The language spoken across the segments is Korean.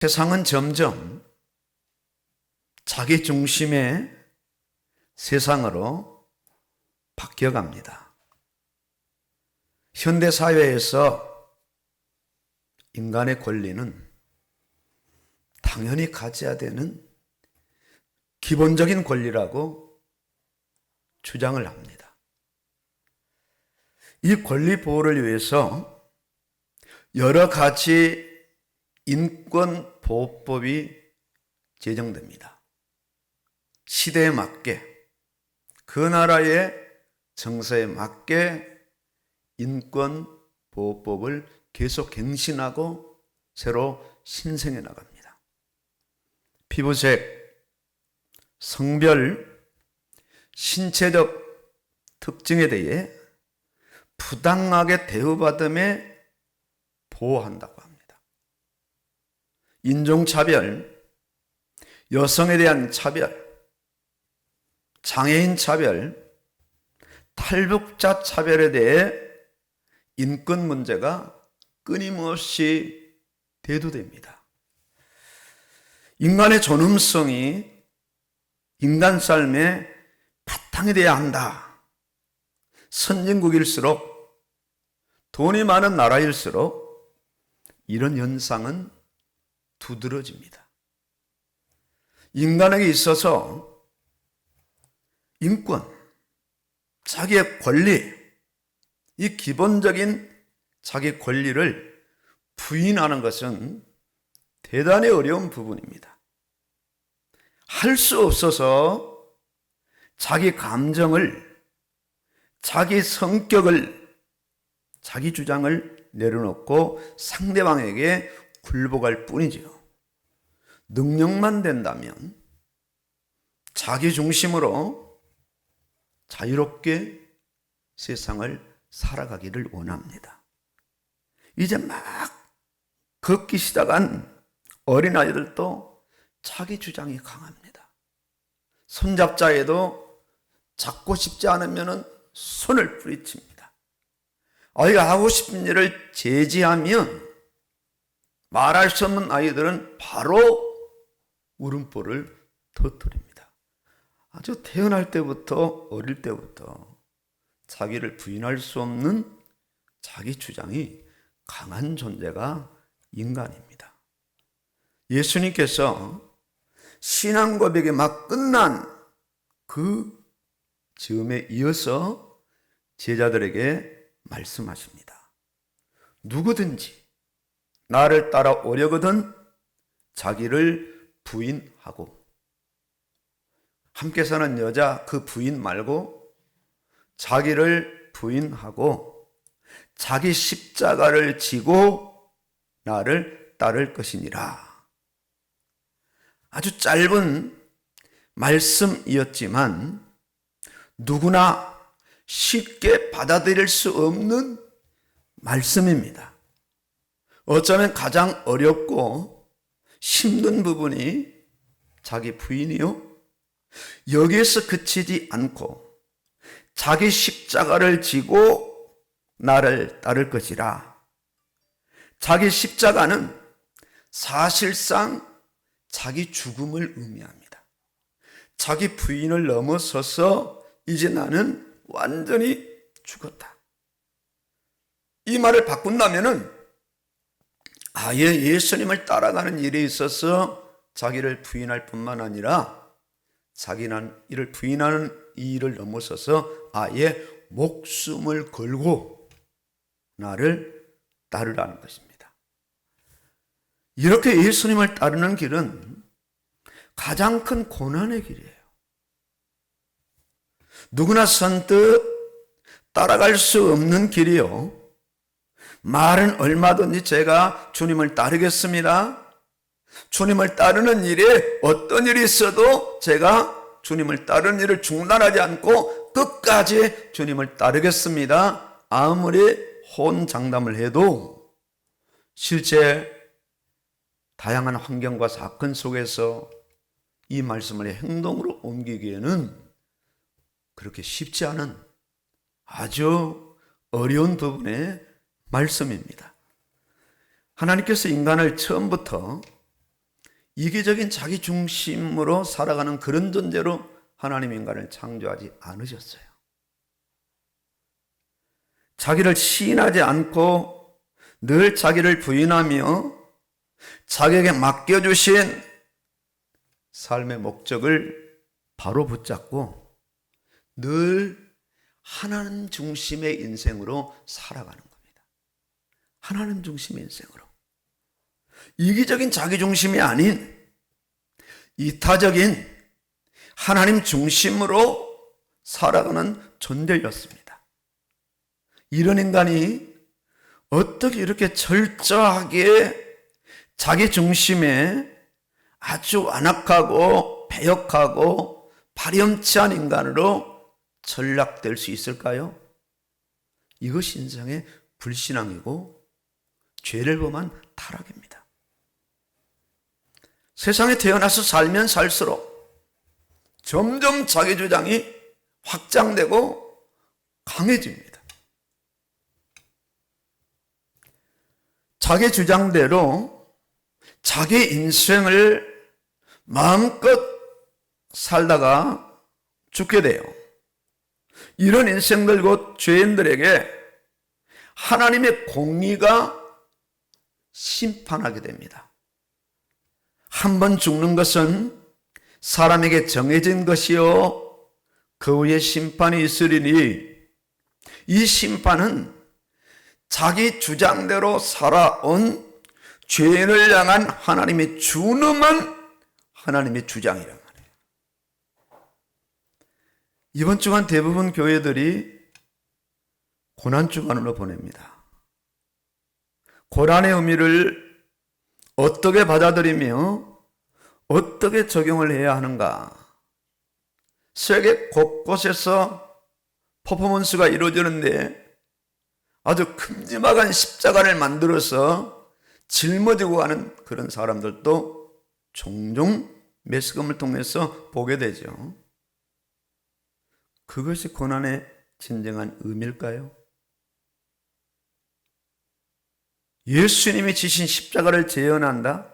세상은 점점 자기 중심의 세상으로 바뀌어갑니다. 현대사회에서 인간의 권리는 당연히 가져야 되는 기본적인 권리라고 주장을 합니다. 이 권리 보호를 위해서 여러 가지 인권보호법이 제정됩니다. 시대에 맞게, 그 나라의 정서에 맞게 인권보호법을 계속 갱신하고 새로 신생해 나갑니다. 피부색, 성별, 신체적 특징에 대해 부당하게 대우받음에 보호한다고 합니다. 인종차별, 여성에 대한 차별, 장애인 차별, 탈북자 차별에 대해 인권 문제가 끊임없이 대두됩니다. 인간의 존엄성이 인간 삶의 바탕이 되어야 한다. 선진국일수록, 돈이 많은 나라일수록 이런 현상은 두드러집니다. 인간에게 있어서 인권, 자기의 권리, 이 기본적인 자기 권리를 부인하는 것은 대단히 어려운 부분입니다. 할 수 없어서 자기 감정을, 자기 성격을, 자기 주장을 내려놓고 상대방에게 굴복할 뿐이죠. 능력만 된다면 자기 중심으로 자유롭게 세상을 살아가기를 원합니다. 이제 막 걷기 시작한 어린아이들도 자기 주장이 강합니다. 손잡자에도 잡고 싶지 않으면 손을 뿌리칩니다. 아이가 하고 싶은 일을 제지하면 말할 수 없는 아이들은 바로 울음보를 터뜨립니다. 아주 태어날 때부터, 어릴 때부터 자기를 부인할 수 없는 자기 주장이 강한 존재가 인간입니다. 예수님께서 신앙 고백이 막 끝난 그 즈음에 이어서 제자들에게 말씀하십니다. 누구든지 나를 따라오려거든 자기를 부인하고, 함께 사는 여자 그 부인 말고 자기를 부인하고 자기 십자가를 지고 나를 따를 것이니라. 아주 짧은 말씀이었지만 누구나 쉽게 받아들일 수 없는 말씀입니다. 어쩌면 가장 어렵고 힘든 부분이 자기 부인이요, 여기에서 그치지 않고 자기 십자가를 지고 나를 따를 것이라. 자기 십자가는 사실상 자기 죽음을 의미합니다. 자기 부인을 넘어서서 이제 나는 완전히 죽었다. 이 말을 바꾼다면은 아예 예수님을 따라가는 일에 있어서 자기를 부인할 뿐만 아니라 자기는 이를 부인하는 이 일을 넘어서서 아예 목숨을 걸고 나를 따르라는 것입니다. 이렇게 예수님을 따르는 길은 가장 큰 고난의 길이에요. 누구나 선뜻 따라갈 수 없는 길이요, 말은 얼마든지 제가 주님을 따르겠습니다, 주님을 따르는 일에 어떤 일이 있어도 제가 주님을 따르는 일을 중단하지 않고 끝까지 주님을 따르겠습니다, 아무리 혼장담을 해도 실제 다양한 환경과 사건 속에서 이 말씀을 행동으로 옮기기에는 그렇게 쉽지 않은 아주 어려운 부분의 말씀입니다. 하나님께서 인간을 처음부터 이기적인 자기 중심으로 살아가는 그런 존재로 하나님 인간을 창조하지 않으셨어요. 자기를 시인하지 않고 늘 자기를 부인하며 자기에게 맡겨주신 삶의 목적을 바로 붙잡고 늘 하나님 중심의 인생으로 살아가는 겁니다. 하나님 중심의 인생으로. 이기적인 자기 중심이 아닌 이타적인 하나님 중심으로 살아가는 존재였습니다. 이런 인간이 어떻게 이렇게 철저하게 자기 중심에 아주 완악하고 배역하고 파렴치한 인간으로 전락될 수 있을까요? 이것이 인생의 불신앙이고 죄를 범한 타락입니다. 세상에 태어나서 살면 살수록 점점 자기 주장이 확장되고 강해집니다. 자기 주장대로 자기 인생을 마음껏 살다가 죽게 돼요. 이런 인생들 곧 죄인들에게 하나님의 공의가 심판하게 됩니다. 한 번 죽는 것은 사람에게 정해진 것이요 그 후에 심판이 있으리니 이 심판은 자기 주장대로 살아온 죄인을 향한 하나님의 준엄한 하나님의 주장이란 말이에요. 이번 주간 대부분 교회들이 고난주간으로 보냅니다. 고난의 의미를 어떻게 받아들이며 어떻게 적용을 해야 하는가? 세계 곳곳에서 퍼포먼스가 이루어지는데 아주 큼지막한 십자가를 만들어서 짊어지고 가는 그런 사람들도 종종 매스컴을 통해서 보게 되죠. 그것이 고난의 진정한 의미일까요? 예수님이 지신 십자가를 재현한다?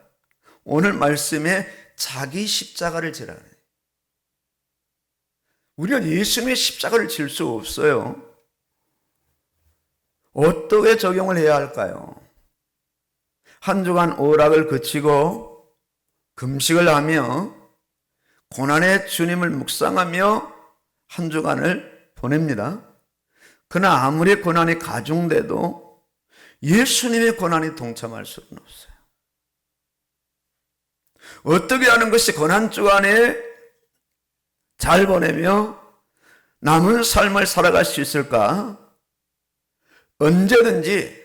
오늘 말씀에 자기 십자가를 지라는 거예요. 우리가 예수님의 십자가를 질 수 없어요. 어떻게 적용을 해야 할까요? 한 주간 오락을 그치고 금식을 하며 고난의 주님을 묵상하며 한 주간을 보냅니다. 그러나 아무리 고난이 가중돼도 예수님의 고난에 동참할 수는 없어요. 어떻게 하는 것이 고난주간에 잘 보내며 남은 삶을 살아갈 수 있을까? 언제든지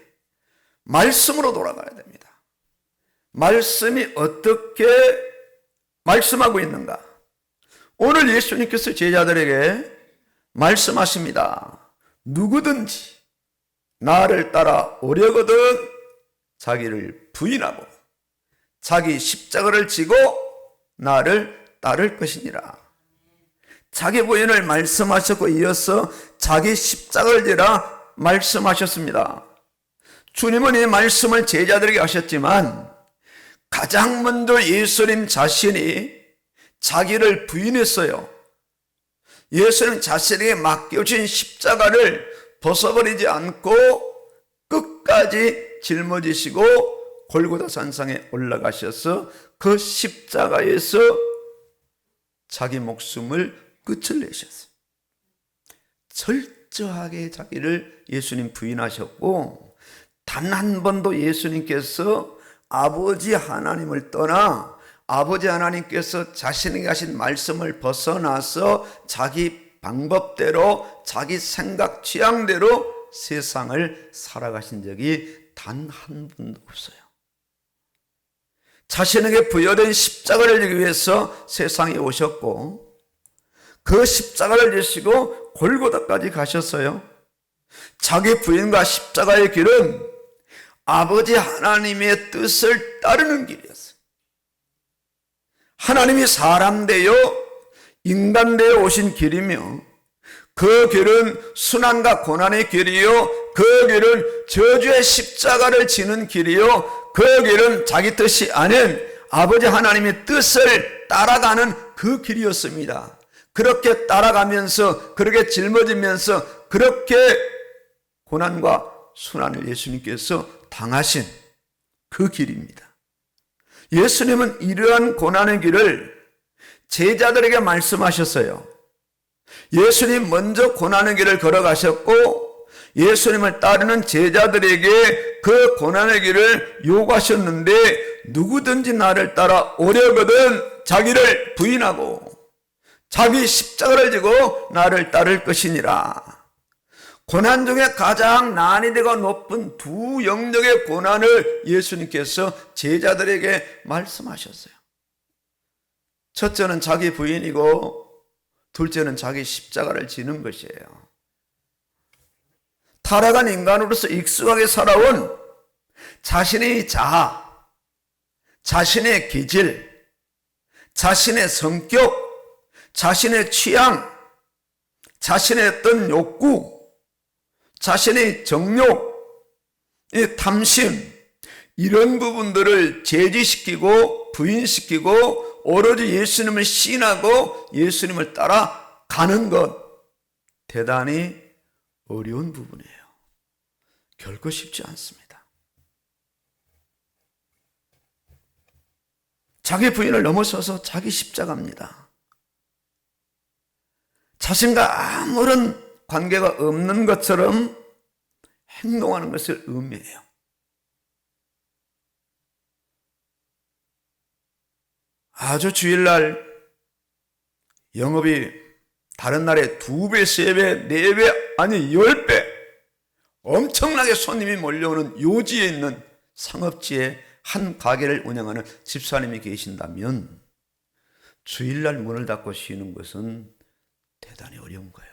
말씀으로 돌아가야 됩니다. 말씀이 어떻게 말씀하고 있는가? 오늘 예수님께서 제자들에게 말씀하십니다. 누구든지 나를 따라 오려거든 자기를 부인하고 자기 십자가를 지고 나를 따를 것이니라. 자기 부인을 말씀하셨고 이어서 자기 십자가를 지라 말씀하셨습니다. 주님은 이 말씀을 제자들에게 하셨지만 가장 먼저 예수님 자신이 자기를 부인했어요. 예수님 자신에게 맡겨진 십자가를 벗어버리지 않고 끝까지 짊어지시고 골고다 산상에 올라가셔서 그 십자가에서 자기 목숨을 끝을 내셨어요. 철저하게 자기를 예수님 부인하셨고 단 한 번도 예수님께서 아버지 하나님을 떠나 아버지 하나님께서 자신에게 하신 말씀을 벗어나서 자기 방법대로 자기 생각 취향대로 세상을 살아가신 적이 단 한 번도 없어요. 자신에게 부여된 십자가를 지기 위해서 세상에 오셨고 그 십자가를 지시고 골고다까지 가셨어요. 자기 부인과 십자가의 길은 아버지 하나님의 뜻을 따르는 길이었어요. 하나님이 사람 되어 인간 되어 오신 길이며 그 길은 순환과 고난의 길이요 그 길은 저주의 십자가를 지는 길이요 그 길은 자기 뜻이 아닌 아버지 하나님의 뜻을 따라가는 그 길이었습니다. 그렇게 따라가면서, 그렇게 짊어지면서, 그렇게 고난과 순환을 예수님께서 당하신 그 길입니다. 예수님은 이러한 고난의 길을 제자들에게 말씀하셨어요. 예수님 먼저 고난의 길을 걸어가셨고, 예수님을 따르는 제자들에게 그 고난의 길을 요구하셨는데, 누구든지 나를 따라 오려거든 자기를 부인하고 자기 십자가를 지고 나를 따를 것이니라. 고난 중에 가장 난이도가 높은 두 영역의 고난을 예수님께서 제자들에게 말씀하셨어요. 첫째는 자기 부인이고, 둘째는 자기 십자가를 지는 것이에요. 타락한 인간으로서 익숙하게 살아온 자신의 자아, 자신의 기질, 자신의 성격, 자신의 취향, 자신의 어떤 욕구, 자신의 정욕, 탐심, 이런 부분들을 제지시키고 부인시키고 오로지 예수님을 신하고 예수님을 따라가는 것, 대단히 어려운 부분이에요. 결코 쉽지 않습니다. 자기 부인을 넘어서서 자기 십자가입니다. 자신과 아무런 관계가 없는 것처럼 행동하는 것을 의미해요. 아주 주일날 영업이 다른 날에 2배, 3배, 4배, 아니 10배 엄청나게 손님이 몰려오는 요지에 있는 상업지에 한 가게를 운영하는 집사님이 계신다면 주일날 문을 닫고 쉬는 것은 대단히 어려운 거예요.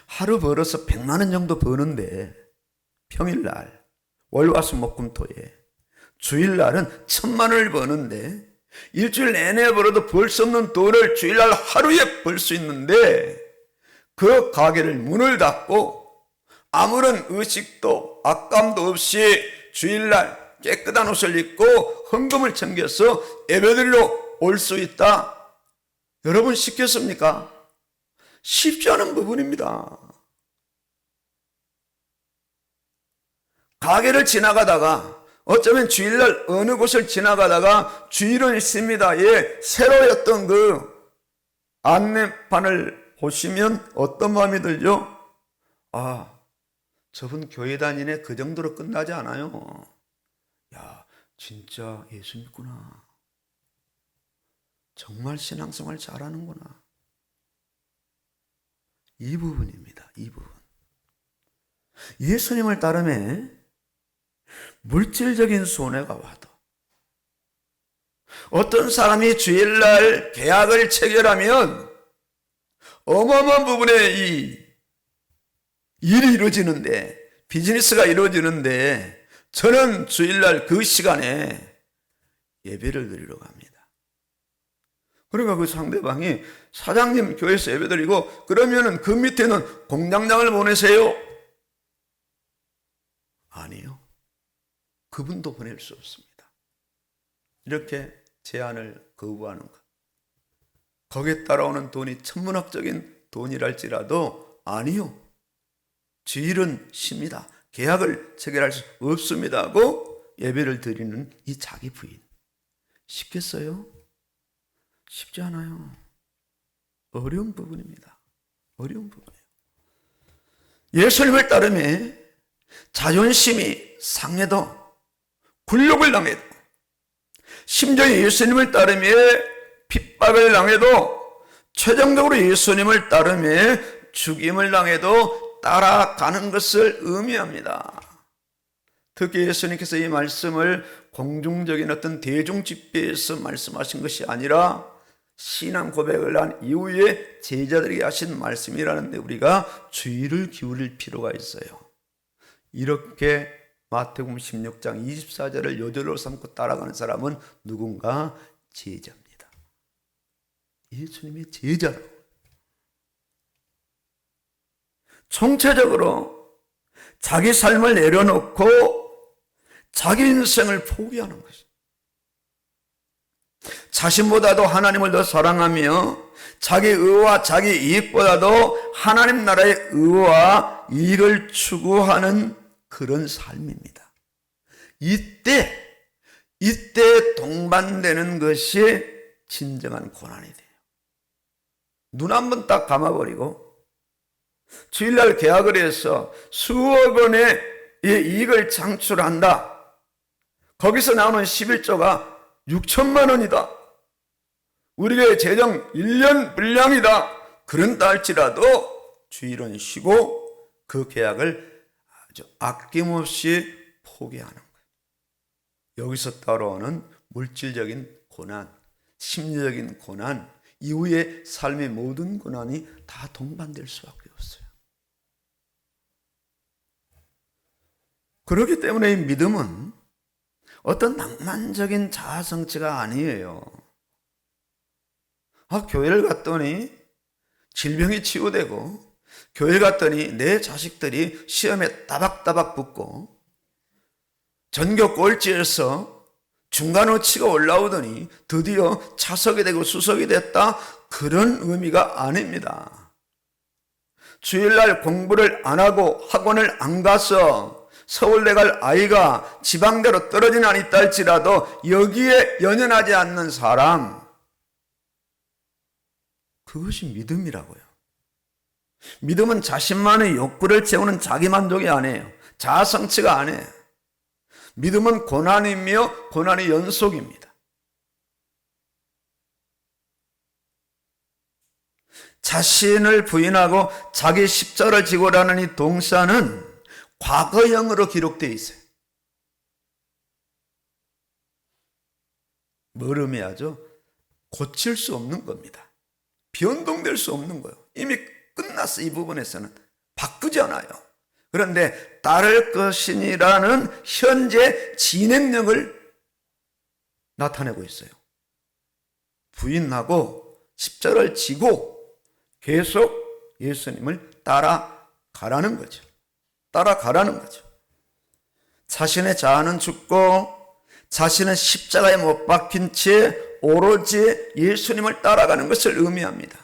하루 벌어서 100만 원 정도 버는데 평일날 월화수목금토에, 주일날은 1000만 원을 버는데 일주일 내내 벌어도 벌 수 없는 돈을 주일날 하루에 벌 수 있는데, 그 가게를 문을 닫고 아무런 의식도 악감도 없이 주일날 깨끗한 옷을 입고 헌금을 챙겨서 예배드리러 올 수 있다. 여러분 쉽겠습니까? 쉽지 않은 부분입니다. 가게를 지나가다가, 어쩌면 주일날 어느 곳을 지나가다가 주일은 있습니다. 새로였던 그 안내판을 보시면 어떤 마음이 들죠? 아, 저분 교회 다니네. 그 정도로 끝나지 않아요. 야, 진짜 예수 믿구나. 정말 신앙생활 잘하는구나. 이 부분입니다. 이 부분. 예수님을 따르면 물질적인 손해가 와도, 어떤 사람이 주일날 계약을 체결하면 어마어마한 부분에 이 일이 이루어지는데, 비즈니스가 이루어지는데, 저는 주일날 그 시간에 예배를 드리러 갑니다. 그러니까 그 상대방이 사장님 교회에서 예배 드리고, 그러면은 그 밑에는 공장장을 보내세요. 아니요. 그분도 보낼 수 없습니다. 이렇게 제안을 거부하는 것. 거기에 따라오는 돈이 천문학적인 돈이랄지라도 아니요. 주일은 쉽니다. 계약을 체결할 수 없습니다 하고 예배를 드리는 이 자기 부인. 쉽겠어요? 쉽지 않아요. 어려운 부분입니다. 어려운 부분이에요. 예수님을 따르면 자존심이 상해도, 굴욕을 당해도, 심지어 예수님을 따르며 핍박을 당해도, 최종적으로 예수님을 따르며 죽임을 당해도 따라가는 것을 의미합니다. 특히 예수님께서 이 말씀을 공중적인 어떤 대중 집회에서 말씀하신 것이 아니라 신앙 고백을 한 이후에 제자들에게 하신 말씀이라는데 우리가 주의를 기울일 필요가 있어요. 이렇게 마태복음 16장 24절을 요절로 삼고 따라가는 사람은 누군가? 제자입니다. 예수님의 제자로. 총체적으로 자기 삶을 내려놓고 자기 인생을 포기하는 것이. 자신보다도 하나님을 더 사랑하며 자기 의와 자기 이익보다도 하나님 나라의 의와 이익을 추구하는 그런 삶입니다. 이때 동반되는 것이 진정한 고난이 돼요. 눈 한번 딱 감아버리고 주일날 계약을 해서 수억 원의 이익을 창출한다. 거기서 나오는 11조가 6천만 원이다. 우리의 재정 1년 분량이다. 그런다 할지라도 주일은 쉬고 그 계약을 아주 아낌없이 포기하는 거예요. 여기서 따라오는 물질적인 고난, 심리적인 고난, 이후의 삶의 모든 고난이 다 동반될 수밖에 없어요. 그렇기 때문에 이 믿음은 어떤 낭만적인 자아성취가 아니에요. 교회를 갔더니 질병이 치유되고, 교회 갔더니 내 자식들이 시험에 따박따박 붙고, 전교 꼴찌에서 중간어치가 올라오더니 드디어 차석이 되고 수석이 됐다. 그런 의미가 아닙니다. 주일날 공부를 안 하고 학원을 안 가서 서울대 갈 아이가 지방대로 떨어진 안이 있다 할지라도 여기에 연연하지 않는 사람, 그것이 믿음이라고요. 믿음은 자신만의 욕구를 채우는 자기만족이 아니에요. 자아성취가 아니에요. 믿음은 고난이며 고난의 연속입니다. 자신을 부인하고 자기 십자가를 지고라는 이 동사는 과거형으로 기록되어 있어요. 뭘 의미하죠? 고칠 수 없는 겁니다. 변동될 수 없는 거예요. 이미 끝났어. 이 부분에서는 바꾸지 않아요. 그런데 따를 것이니라는 현재 진행력을 나타내고 있어요. 부인하고 십자가를 지고 계속 예수님을 따라가라는 거죠. 따라가라는 거죠. 자신의 자아는 죽고 자신은 십자가에 못 박힌 채 오로지 예수님을 따라가는 것을 의미합니다.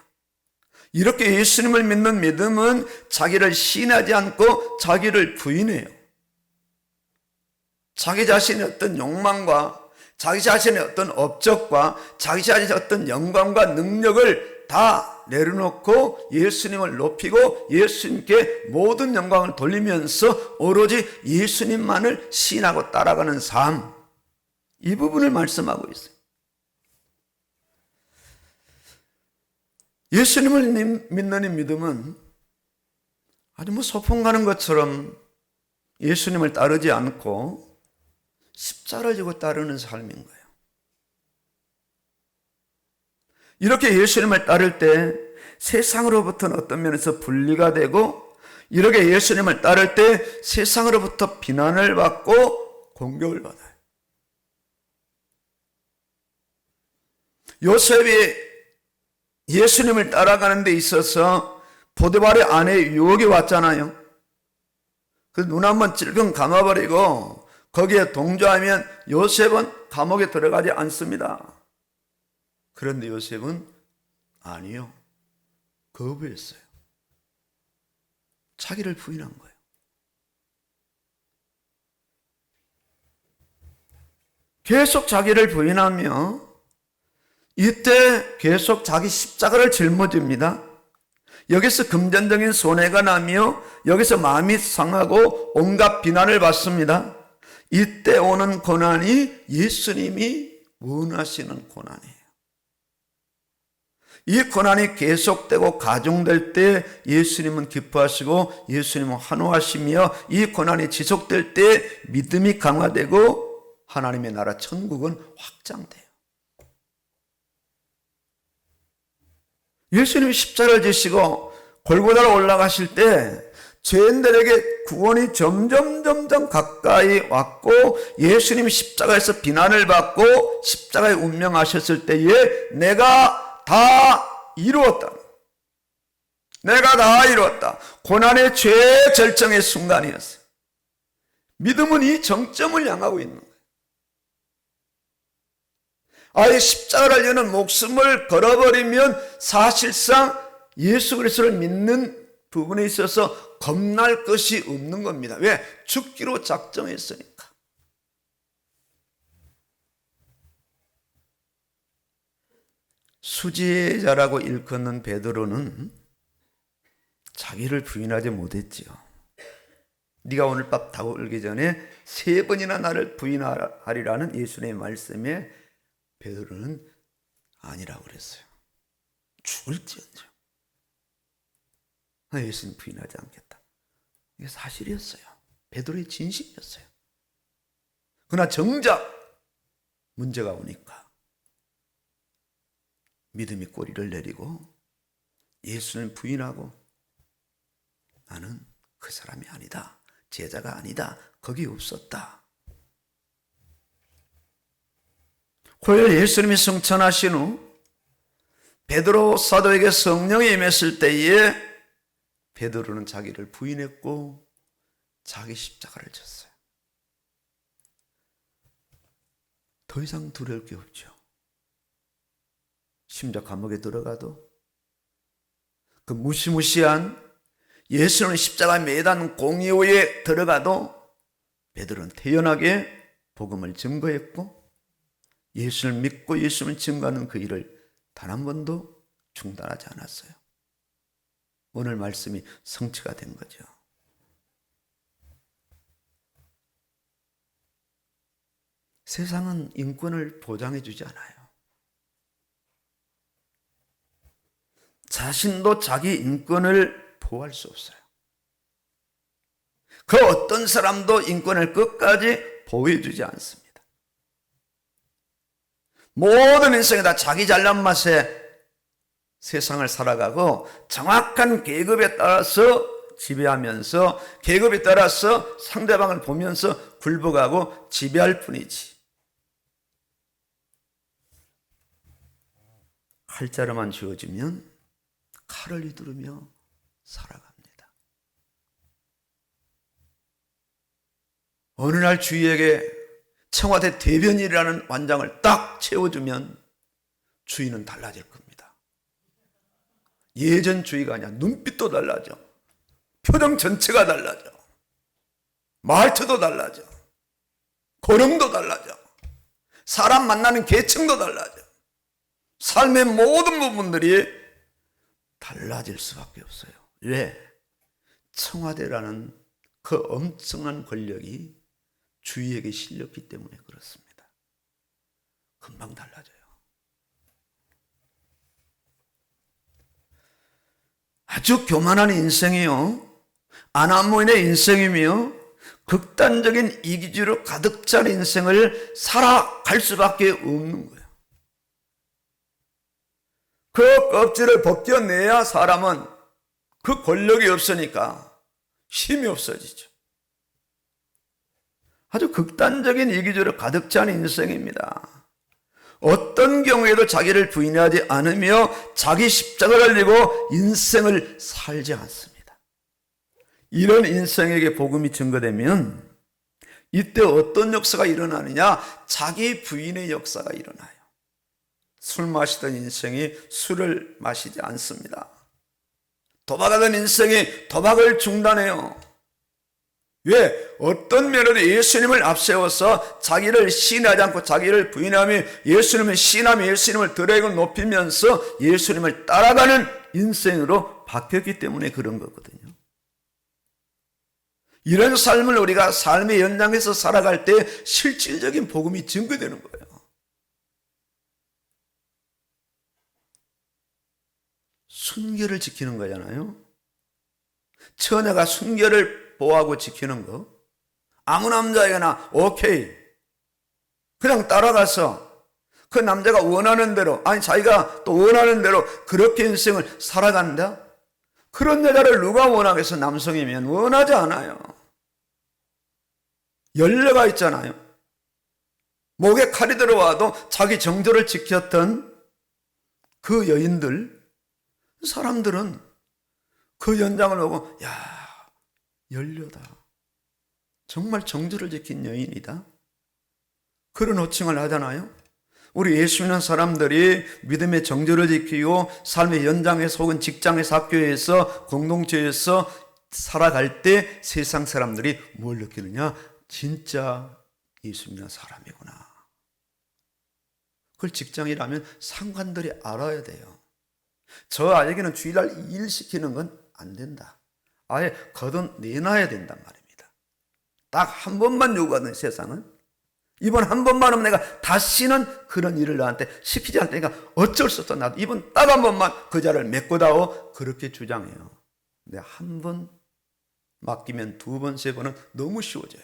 이렇게 예수님을 믿는 믿음은 자기를 시인하지 않고 자기를 부인해요. 자기 자신의 어떤 욕망과 자기 자신의 어떤 업적과 자기 자신의 어떤 영광과 능력을 다 내려놓고 예수님을 높이고 예수님께 모든 영광을 돌리면서 오로지 예수님만을 시인하고 따라가는 삶, 이 부분을 말씀하고 있어요. 예수님을 믿는 이 믿음은 아주 소풍 가는 것처럼 예수님을 따르지 않고 십자가를 지고 따르는 삶인 거예요. 이렇게 예수님을 따를 때 세상으로부터는 어떤 면에서 분리가 되고, 이렇게 예수님을 따를 때 세상으로부터 비난을 받고 공격을 받아요. 요셉이 예수님을 따라가는 데 있어서 보디발의 아내의 유혹이 왔잖아요. 그 눈 한번 찔끔 감아버리고 거기에 동조하면 요셉은 감옥에 들어가지 않습니다. 그런데 요셉은 아니요, 거부했어요. 자기를 부인한 거예요. 계속 자기를 부인하며 이때 계속 자기 십자가를 짊어집니다. 여기서 금전적인 손해가 나며 여기서 마음이 상하고 온갖 비난을 받습니다. 이때 오는 고난이 예수님이 원하시는 고난이에요. 이 고난이 계속되고 가중될 때 예수님은 기뻐하시고 예수님은 환호하시며, 이 고난이 지속될 때 믿음이 강화되고 하나님의 나라 천국은 확장돼요. 예수님이 십자가를 지시고 골고다로 올라가실 때 죄인들에게 구원이 점점 가까이 왔고, 예수님이 십자가에서 비난을 받고 십자가에 운명하셨을 때에 내가 다 이루었다. 내가 다 이루었다. 고난의 최절정의 순간이었어요. 믿음은 이 정점을 향하고 있는 거예요. 아예 십자가를 위하는 목숨을 걸어버리면 사실상 예수 그리스도를 믿는 부분에 있어서 겁날 것이 없는 겁니다. 왜? 죽기로 작정했으니까. 수지자라고 일컫는 베드로는 자기를 부인하지 못했지요. 네가 오늘 밤 다가오기 전에 3번이나 나를 부인하리라는 예수님의 말씀에 베드로는 아니라고 그랬어요. 죽을지언정 예수님 부인하지 않겠다. 이게 사실이었어요. 베드로의 진심이었어요. 그러나 정작 문제가 오니까 믿음이 꼬리를 내리고 예수님 부인하고 나는 그 사람이 아니다. 제자가 아니다. 거기 없었다. 홀 예수님이 승천하신 후 베드로 사도에게 성령이 임했을 때에 베드로는 자기를 부인했고 자기 십자가를 졌어요. 더 이상 두려울 게 없죠. 심지어 감옥에 들어가도 그 무시무시한 예수님의 십자가에 매단 공의호에 들어가도 베드로는 태연하게 복음을 증거했고 예수를 믿고 예수를 증거하는 그 일을 단 한 번도 중단하지 않았어요. 오늘 말씀이 성취가 된 거죠. 세상은 인권을 보장해 주지 않아요. 자신도 자기 인권을 보호할 수 없어요. 그 어떤 사람도 인권을 끝까지 보호해 주지 않습니다. 모든 인생이 다 자기 잘난 맛에 세상을 살아가고 정확한 계급에 따라서 지배하면서 계급에 따라서 상대방을 보면서 굴복하고 지배할 뿐이지. 칼자루만 쥐어주면 칼을 휘두르며 살아갑니다. 어느 날 주위에게 청와대 대변인이라는 완장을 딱 채워주면 주인은 달라질 겁니다. 예전 주의가 아니야. 눈빛도 달라져. 표정 전체가 달라져. 말투도 달라져. 걸음도 달라져. 사람 만나는 계층도 달라져. 삶의 모든 부분들이 달라질 수밖에 없어요. 왜? 청와대라는 그 엄청난 권력이 주위에게 실렸기 때문에 그렇습니다. 금방 달라져요. 아주 교만한 인생이요, 안한무인의 인생이며 극단적인 이기주의로 가득 찬 인생을 살아갈 수밖에 없는 거예요. 그 껍질을 벗겨내야 사람은 그 권력이 없으니까 힘이 없어지죠. 아주 극단적인 이기주의로 가득 찬 인생입니다. 어떤 경우에도 자기를 부인하지 않으며 자기 십자가를 지고 인생을 살지 않습니다. 이런 인생에게 복음이 증거되면 이때 어떤 역사가 일어나느냐? 자기 부인의 역사가 일어나요. 술 마시던 인생이 술을 마시지 않습니다. 도박하던 인생이 도박을 중단해요. 왜? 어떤 면에도 예수님을 앞세워서 자기를 시인하지 않고 자기를 부인하며 예수님을 시인하며 예수님을 드러내고 높이면서 예수님을 따라가는 인생으로 바뀌었기 때문에 그런 거거든요. 이런 삶을 우리가 삶의 연장에서 살아갈 때 실질적인 복음이 증거되는 거예요. 순결을 지키는 거잖아요. 처녀가 순결을 보호하고 지키는 거, 아무 남자에게나 오케이 그냥 따라가서 그 남자가 원하는 대로, 아니 자기가 또 원하는 대로 그렇게 인생을 살아간다? 그런 여자를 누가 원하겠어? 남성이면 원하지 않아요. 연례가 있잖아요. 목에 칼이 들어와도 자기 정조를 지켰던 그 여인들, 사람들은 그 연장을 보고 야, 연료다. 정말 정절을 지킨 여인이다. 그런 호칭을 하잖아요. 우리 예수 믿는 사람들이 믿음의 정절을 지키고 삶의 현장에서 혹은 직장에서 학교에서 공동체에서 살아갈 때 세상 사람들이 뭘 느끼느냐? 진짜 예수 믿는 사람이구나. 그걸 직장이라면 상관들이 알아야 돼요. 저 아이에게는 주일날 일 시키는 건 안 된다. 아예 걷어내놔야 된단 말입니다. 딱 한 번만 요구하는 세상은, 이번 한 번만 하면 내가 다시는 그런 일을 나한테 시키지 않을 테니까 어쩔 수 없어. 나도 이번 딱 한 번만 그 자를 메꿔다오. 그렇게 주장해요. 근데 한 번 맡기면 두 번, 세 번은 너무 쉬워져요.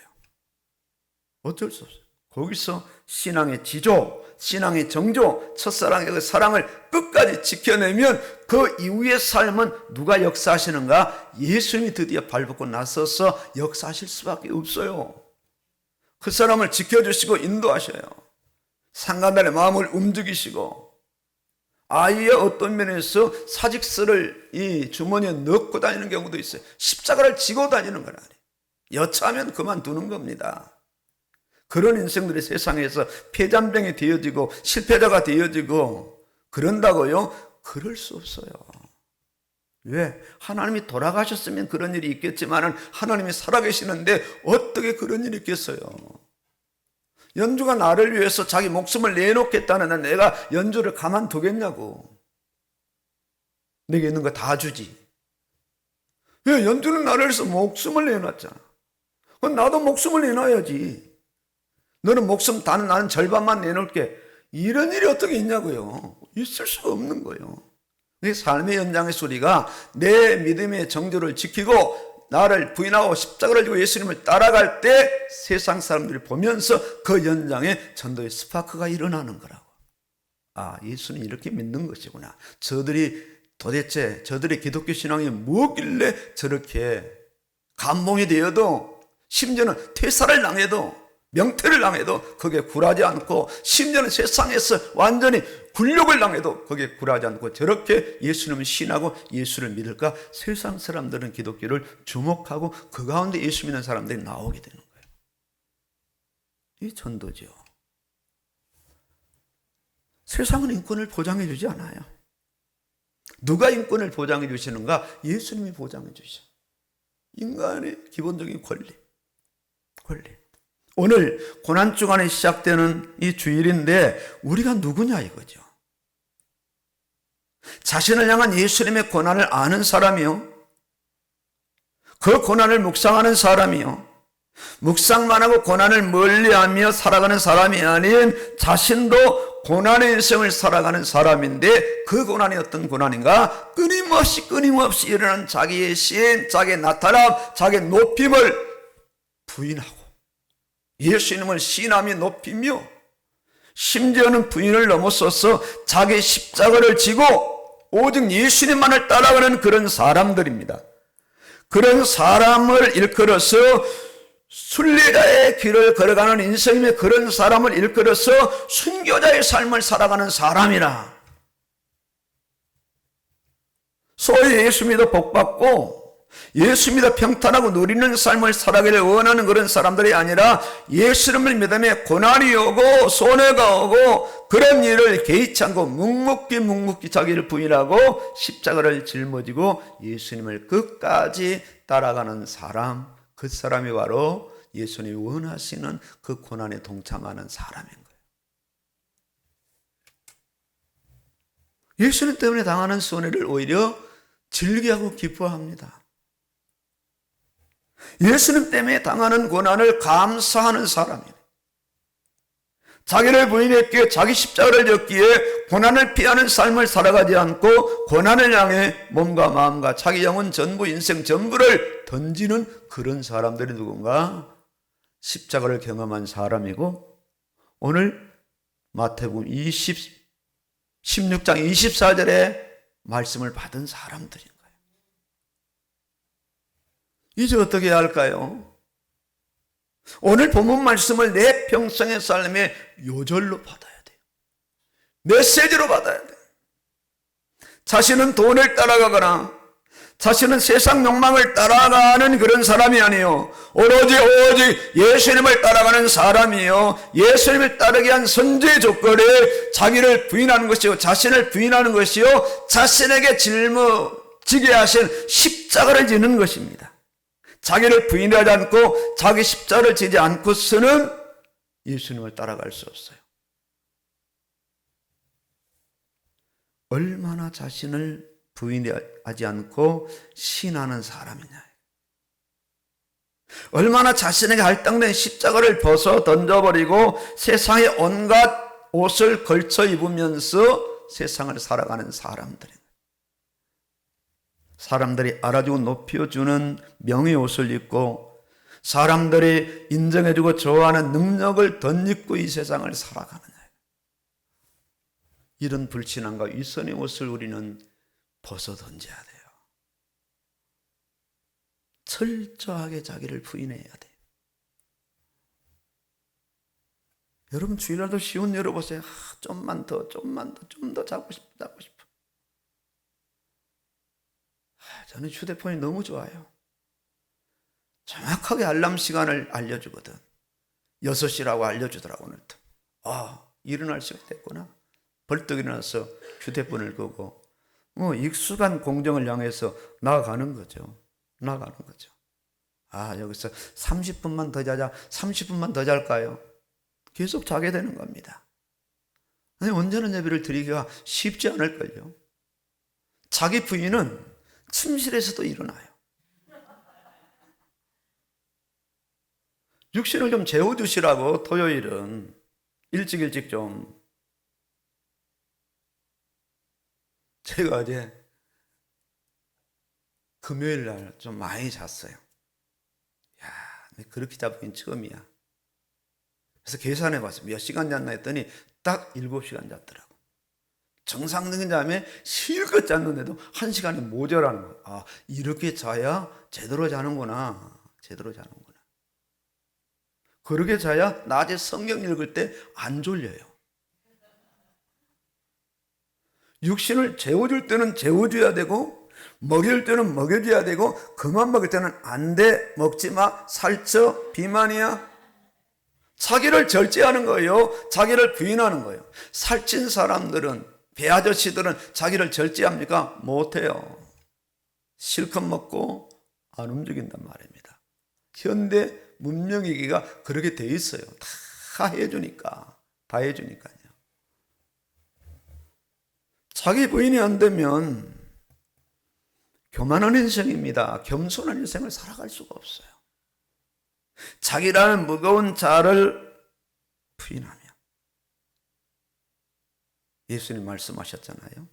어쩔 수 없어요. 거기서 신앙의 지조, 신앙의 정조, 첫사랑의 그 사랑을 끝까지 지켜내면 그 이후의 삶은 누가 역사하시는가? 예수님이 드디어 발벗고 나서서 역사하실 수밖에 없어요. 그 사람을 지켜주시고 인도하셔요. 상간단의 마음을 움직이시고, 아이의 어떤 면에서 사직서를 이 주머니에 넣고 다니는 경우도 있어요. 십자가를 지고 다니는 건 아니에요. 여차하면 그만두는 겁니다. 그런 인생들이 세상에서 폐잔병이 되어지고 실패자가 되어지고 그런다고요? 그럴 수 없어요. 왜? 하나님이 돌아가셨으면 그런 일이 있겠지만 하나님이 살아계시는데 어떻게 그런 일이 있겠어요? 연주가 나를 위해서 자기 목숨을 내놓겠다는 내가 연주를 가만두겠냐고. 내게 있는 거 다 주지. 왜? 연주는 나를 위해서 목숨을 내놨잖아. 그럼 나도 목숨을 내놔야지. 너는 목숨 다는 나는 절반만 내놓을게. 이런 일이 어떻게 있냐고요. 있을 수가 없는 거예요. 삶의 현장에서 우리가 내 믿음의 정조를 지키고 나를 부인하고 십자가를 지고 예수님을 따라갈 때 세상 사람들이 보면서 그 현장에 전도의 스파크가 일어나는 거라고. 아, 예수는 이렇게 믿는 것이구나. 도대체 저들의 기독교 신앙이 뭐길래 저렇게 감동이 되어도, 심지어는 퇴사를 당해도, 명퇴를 당해도 거기에 굴하지 않고, 심지어는 세상에서 완전히 굴욕을 당해도 거기에 굴하지 않고 저렇게 예수님을 신하고 예수를 믿을까? 세상 사람들은 기독교를 주목하고 그 가운데 예수 믿는 사람들이 나오게 되는 거예요. 이 전도죠. 세상은 인권을 보장해 주지 않아요. 누가 인권을 보장해 주시는가? 예수님이 보장해 주셔. 인간의 기본적인 권리. 오늘 고난주간에 시작되는 이 주일인데 우리가 누구냐 이거죠. 자신을 향한 예수님의 고난을 아는 사람이요, 그 고난을 묵상하는 사람이요, 묵상만 하고 고난을 멀리하며 살아가는 사람이 아닌 자신도 고난의 인생을 살아가는 사람인데, 그 고난이 어떤 고난인가? 끊임없이 일어나는 자기의 신, 자기의 나타남, 자기의 높임을 부인하고 예수님을 신하며 높이며, 심지어는 부인을 넘어서서 자기 십자가를 지고 오직 예수님만을 따라가는 그런 사람들입니다. 그런 사람을 일컬어서 순례자의 길을 걸어가는 인생의 그런 사람을 일컬어서 순교자의 삶을 살아가는 사람이라. 소위 예수 믿어 복받고 예수 믿어 평탄하고 누리는 삶을 살아가기를 원하는 그런 사람들이 아니라, 예수님을 믿음에 고난이 오고 손해가 오고 그런 일을 개의치 않고 묵묵히 자기를 부인하고 십자가를 짊어지고 예수님을 끝까지 따라가는 사람, 그 사람이 바로 예수님이 원하시는 그 고난에 동참하는 사람인 거예요. 예수님 때문에 당하는 손해를 오히려 즐겨하고 기뻐합니다. 예수님 때문에 당하는 고난을 감사하는 사람이에요. 자기를 부인했기에, 자기 십자가를 졌기에 고난을 피하는 삶을 살아가지 않고 고난을 향해 몸과 마음과 자기 영혼 전부, 인생 전부를 던지는 그런 사람들이 누군가? 십자가를 경험한 사람이고, 오늘 마태복음 16장 24절에 말씀을 받은 사람들인 거예요. 이제 어떻게 해야 할까요? 오늘 본문 말씀을 내 평생의 삶의 요절로 받아야 돼요. 메시지로 받아야 돼요. 자신은 돈을 따라가거나 자신은 세상 욕망을 따라가는 그런 사람이 아니요, 오로지 예수님을 따라가는 사람이요, 예수님을 따르기 위한 선제 조건에 자기를 부인하는 것이요, 자신을 부인하는 것이요, 자신에게 짊어지게 하신 십자가를 지는 것입니다. 자기를 부인하지 않고 자기 십자가를 지지 않고서는 예수님을 따라갈 수 없어요. 얼마나 자신을 부인하지 않고 신하는 사람이냐, 얼마나 자신에게 할당된 십자가를 벗어 던져버리고 세상의 온갖 옷을 걸쳐 입으면서 세상을 살아가는 사람들입니다. 사람들이 알아주고 높여주는 명예 옷을 입고 사람들이 인정해주고 좋아하는 능력을 덧입고 이 세상을 살아가느냐, 이런 불신앙과 위선의 옷을 우리는 벗어 던져야 돼요. 철저하게 자기를 부인해야 돼요. 여러분, 주일날도 시온 열어보세요. 좀만 더, 좀 더 자고 싶어. 저는 휴대폰이 너무 좋아요. 정확하게 알람 시간을 알려주거든. 6시라고 알려주더라고, 오늘도. 일어날 시간 됐구나. 벌떡 일어나서 휴대폰을 끄고 익숙한 공정을 향해서 나아가는 거죠. 여기서 30분만 더 자자, 30분만 더 잘까요? 계속 자게 되는 겁니다. 아니, 온전한 예배를 드리기가 쉽지 않을걸요. 자기 부인은 침실에서도 일어나요. 육신을 좀 재워주시라고, 토요일은 일찍 좀. 제가 어제 금요일 날 좀 많이 잤어요. 그렇게 잡긴 처음이야. 그래서 계산해 봤어요. 몇 시간 잤나 했더니 딱 7시간 잤더라고. 정상적인 잠에 실컷 잤는데도 1시간이 모자라는 거야. 이렇게 자야 제대로 자는구나. 그렇게 자야 낮에 성경 읽을 때 안 졸려요. 육신을 재워줄 때는 재워줘야 되고, 먹일 때는 먹여줘야 되고, 그만 먹을 때는 안 돼, 먹지 마, 살쪄, 비만이야. 자기를 절제하는 거예요. 자기를 부인하는 거예요. 살찐 사람들은, 배 아저씨들은 자기를 절제합니까? 못해요. 실컷 먹고 안 움직인단 말입니다. 현대 문명이기가 그렇게 돼 있어요. 다 해주니까요. 자기 부인이 안 되면 교만한 인생입니다. 겸손한 인생을 살아갈 수가 없어요. 자기라는 무거운 자를 부인하며, 예수님 말씀하셨잖아요.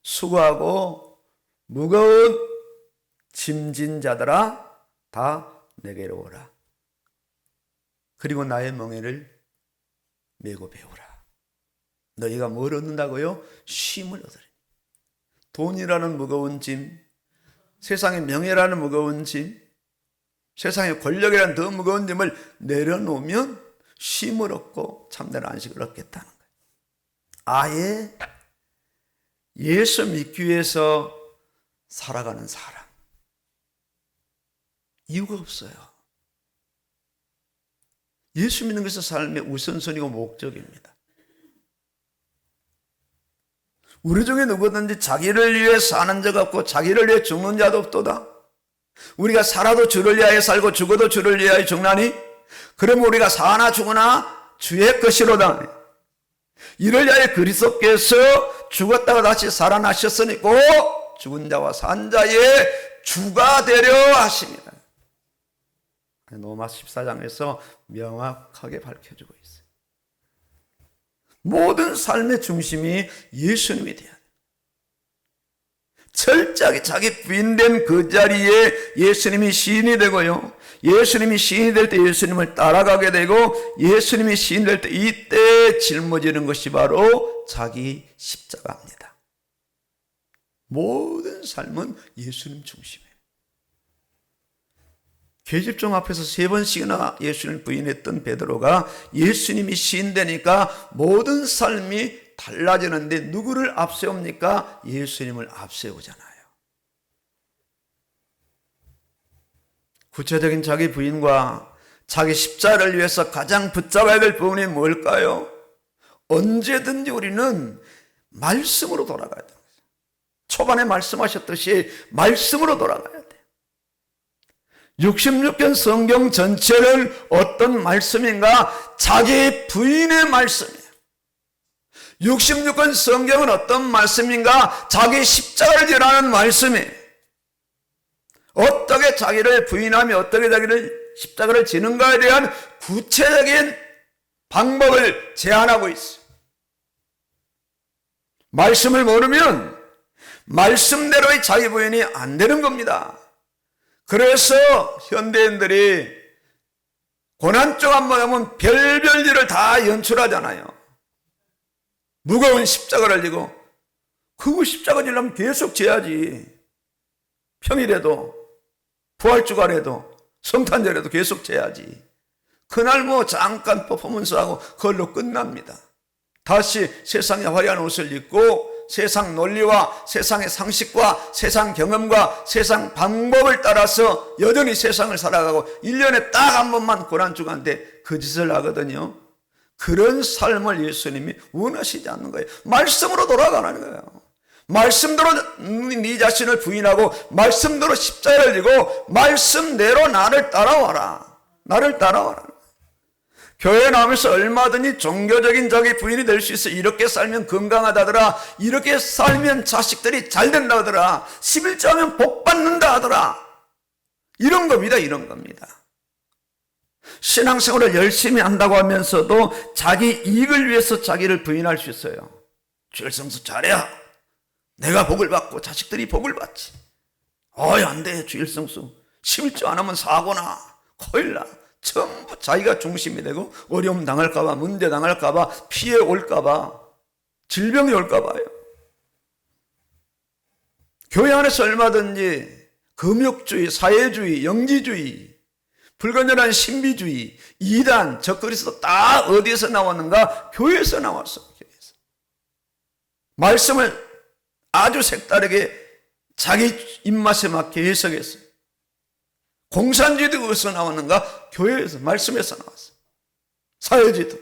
수고하고 무거운 짐진 자들아, 다 내게로 오라. 그리고 나의 멍에를 메고 배우라. 너희가 뭘 얻는다고요? 쉼을 얻으리. 돈이라는 무거운 짐, 세상의 명예라는 무거운 짐, 세상의 권력이라는 더 무거운 짐을 내려놓으면 쉼을 얻고 참된 안식을 얻겠다는 거예요. 아예 예수 믿기 위해서 살아가는 사람, 이유가 없어요. 예수 믿는 것이 삶의 우선순위고 목적입니다. 우리 중에 누구든지 자기를 위해 사는 자가 없고 자기를 위해 죽는 자도 없도다. 우리가 살아도 주를 위하여 살고 죽어도 주를 위하여 죽나니, 그러면 우리가 사나 죽으나 주의 것이로다. 이를 위하여 그리스도께서 죽었다가 다시 살아나셨으니 곧 죽은 자와 산 자의 주가 되려 하십니다. 로마 14장에서 명확하게 밝혀주고 있어요. 모든 삶의 중심이 예수님이 돼야 돼요. 철저하게 자기 부인된 그 자리에 예수님이 시인이 되고요, 예수님이 시인이 될 때 예수님을 따라가게 되고, 예수님이 시인이 될 때 이때 짊어지는 것이 바로 자기 십자가입니다. 모든 삶은 예수님 중심이에요. 계집종 앞에서 3번씩이나 예수님을 부인했던 베드로가 예수님이 시인되니까 모든 삶이 달라지는데 누구를 앞세웁니까? 예수님을 앞세우잖아요. 구체적인 자기 부인과 자기 십자가를 위해서 가장 붙잡아야 될 부분이 뭘까요? 언제든지 우리는 말씀으로 돌아가야 돼요. 초반에 말씀하셨듯이 말씀으로 돌아가야 돼요. 66권 성경 전체는 어떤 말씀인가? 자기 부인의 말씀이에요. 66권 성경은 어떤 말씀인가? 자기 십자가를 지라는 말씀이에요. 어떻게 자기를 부인하며 어떻게 자기를 십자가를 지는가에 대한 구체적인 방법을 제안하고 있어요. 말씀을 모르면 말씀대로의 자기 부인이 안 되는 겁니다. 그래서 현대인들이 고난 쪽 한번 하면 별별 일을 다 연출하잖아요. 무거운 십자가를 지고 그 십자가 지려면 계속 져야지. 평일에도 부활주간에도 성탄절에도 계속 져야지. 그날 뭐 잠깐 퍼포먼스하고 그걸로 끝납니다. 다시 세상의 화려한 옷을 입고 세상 논리와 세상의 상식과 세상 경험과 세상 방법을 따라서 여전히 세상을 살아가고 1년에 딱 한 번만 고난주간 때 그 짓을 하거든요. 그런 삶을 예수님이 원하시지 않는 거예요. 말씀으로 돌아가는 거예요. 말씀대로 네 자신을 부인하고 말씀대로 십자가를 지고 말씀대로 나를 따라와라. 나를 따라와라. 교회 나오면서 얼마든지 종교적인 자기 부인이 될 수 있어. 이렇게 살면 건강하다더라. 이렇게 살면 자식들이 잘 된다더라. 11조 하면 복 받는다 하더라. 이런 겁니다. 이런 겁니다. 신앙생활을 열심히 한다고 하면서도 자기 이익을 위해서 자기를 부인할 수 있어요. 주일성수 잘해야 내가 복을 받고 자식들이 복을 받지. 안 돼. 주일성수 11조 안 하면 사고나 큰일 나. 전부 자기가 중심이 되고 어려움 당할까봐, 문제 당할까봐, 피해 올까봐, 질병이 올까봐요. 교회 안에서 얼마든지 금욕주의, 사회주의, 영지주의, 불건전한 신비주의, 이단, 적그리스도 다 어디에서 나왔는가? 교회에서 나왔어. 교회에서. 말씀을 아주 색다르게 자기 입맛에 맞게 해석했어요. 공산주의도 어디서 나왔는가? 교회에서, 말씀에서 나왔어요. 사회주의도.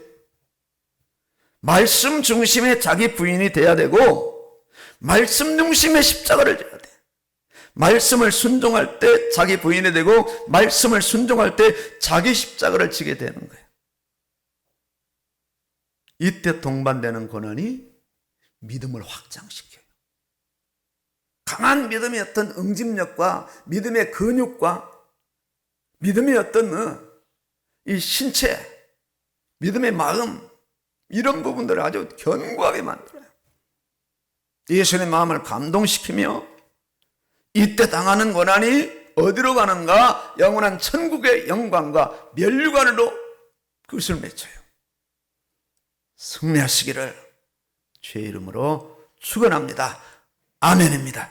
말씀 중심의 자기 부인이 돼야 되고 말씀 중심의 십자가를 져야 돼. 말씀을 순종할 때 자기 부인이 되고 말씀을 순종할 때 자기 십자가를 지게 되는 거예요. 이때 동반되는 고난이 믿음을 확장시켜요. 강한 믿음의 어떤 응집력과 믿음의 근육과 믿음의 어떤 이 신체, 믿음의 마음, 이런 부분들을 아주 견고하게 만들어요. 예수님의 마음을 감동시키며 이때 당하는 고난이 어디로 가는가? 영원한 천국의 영광과 면류관으로 그것을 맺어요. 승리하시기를 주의 이름으로 축원합니다. 아멘입니다.